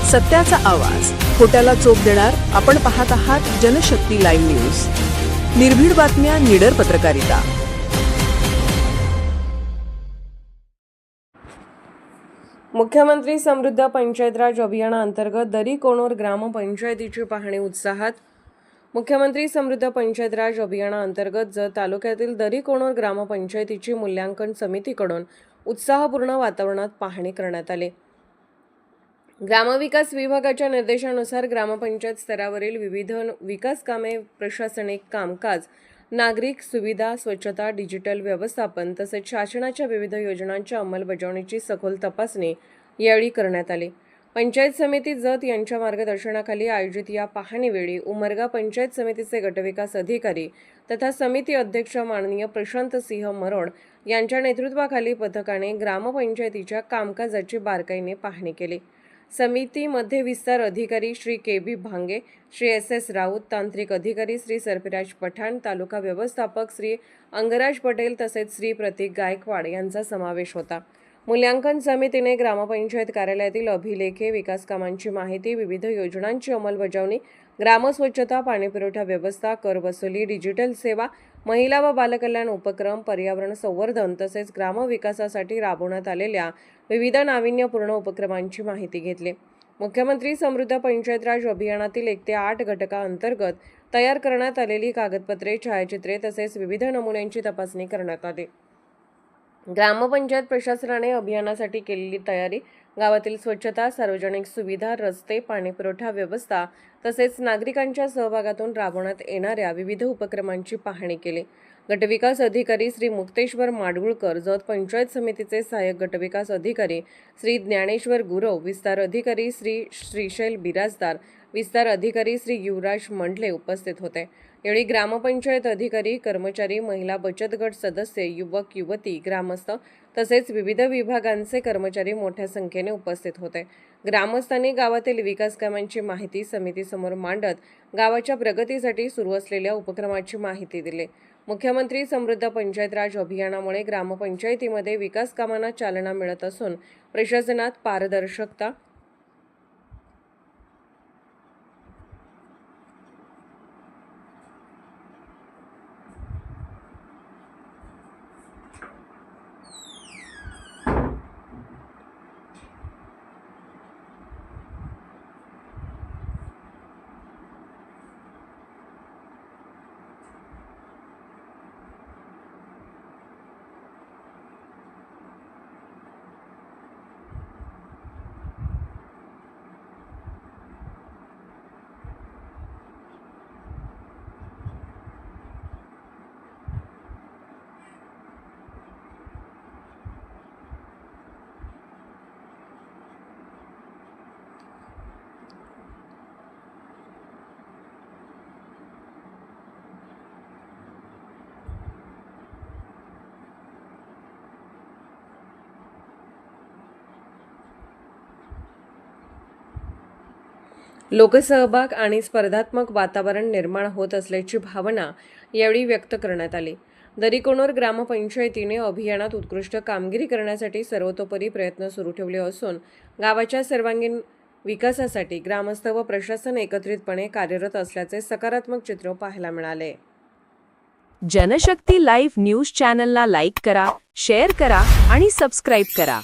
सत्याचा आवाज, खोट्याला चोप देणार. आपण पाहत आहात जनशक्ती लाईव्ह न्यूज. निर्भीड बातम्या, निडर पत्रकारिता. मुख्यमंत्री समृद्ध पंचायतराज अभियानाअंतर्गत दरी-कोणोर ग्रामपंचायतीची पाहणी उत्साहात. मुख्यमंत्री समृद्ध पंचायतराज अभियानाअंतर्गत जत तालुक्यातील दरी-कोणोर ग्रामपंचायतीची मूल्यांकन समितीकडून उत्साहपूर्ण वातावरणात पाहणी करण्यात आली. ग्रामविकास विभागाच्या निर्देशानुसार ग्रामपंचायत स्तरावरील विविध विकास कामे, प्रशासनिक कामकाज, नागरिक सुविधा, स्वच्छता, डिजिटल व्यवस्थापन तसेच शासनाच्या विविध योजनांच्या अंमलबजावणीची सखोल तपासणी यावेळी करण्यात आली. पंचायत समिती जत यांच्या मार्गदर्शनाखाली आयोजित या पाहणीवेळी उमरगा पंचायत समितीचे गटविकास अधिकारी तथा समिती अध्यक्ष माननीय प्रशांत सिंह मरोड यांच्या नेतृत्वाखाली पथकाने ग्रामपंचायतीच्या कामकाजाची बारकाईने पाहणी केली. समितीमध्ये विस्तार अधिकारी श्री के.बी. भांगे, श्री एस.एस. राऊत, तांत्रिक अधिकारी श्री सर्फराज पठाण, तालुका व्यवस्थापक श्री अंगराज पटेल तसेच श्री प्रतीक गायकवाड यांचा समावेश होता. मूल्यांकन समितीने ग्रामपंचायत कार्यालयातील अभिलेखे, विकास कामांची माहिती, विविध योजनांची अंमलबजावणी, ग्रामस्वच्छता, पाणीपुरवठा व्यवस्था, कर वसुली, डिजिटल सेवा, महिला व बालकल्याण उपक्रम, पर्यावरण संवर्धन तसेच ग्रामविकासासाठी राबवण्यात आलेल्या विविध नाविन्यपूर्ण उपक्रमांची माहिती घेतली. मुख्यमंत्री समृद्ध पंचायतराज अभियानातील 1 ते 8 घटकांअंतर्गत तयार करण्यात आलेली कागदपत्रे, छायाचित्रे तसेच विविध नमुन्यांची तपासणी करण्यात आली. ग्रामपंचायत प्रशासनाने अभियानासाठी केलेली तयारी, गावातील स्वच्छता, सार्वजनिक सुविधा, रस्ते, पाणीपुरवठा व्यवस्था तसेच नागरिकांच्या सहभागातून राबवण्यात येणाऱ्या विविध उपक्रमांची पाहणी केली. गटविकास अधिकारी श्री मुक्तेश्वर माडगुळकर, जत पंचायत समितीचे सहाय्यक गटविकास अधिकारी श्री ज्ञानेश्वर गुरव, विस्तार अधिकारी श्री श्रीशैल बिराजदार, विस्तार अधिकारी श्री युवराज मंडले उपस्थित होते. यावेळी ग्रामपंचायत अधिकारी, कर्मचारी, महिला बचत गट सदस्य, युवक युवती, ग्रामस्थ तसेच विविध विभागांचे कर्मचारी मोठ्या संख्येने उपस्थित होते. ग्रामस्थांनी गावातील विकास कामांची माहिती समितीसमोर मांडत गावाच्या प्रगतीसाठी सुरू असलेल्या उपक्रमाची माहिती दिली. मुख्यमंत्री समृद्ध पंचायतराज अभियानामुळे ग्रामपंचायतीमध्ये विकास कामांना चालना मिळत असून प्रशासनात पारदर्शकता, लोकसहभाग आणि स्पर्धात्मक वातावरण निर्माण होत असल्याची भावना यावेळी व्यक्त करण्यात आली. दरी-कोणोर ग्रामपंचायतीने अभियानात उत्कृष्ट कामगिरी करण्यासाठी सर्वतोपरी प्रयत्न सुरू ठेवले असून गावाच्या सर्वांगीण विकासासाठी ग्रामस्थ व प्रशासन एकत्रितपणे कार्यरत असल्याचे सकारात्मक चित्र पाहायला मिळाले. जनशक्ती लाईव्ह न्यूज चॅनलला लाईक करा, शेअर करा आणि सबस्क्राईब करा.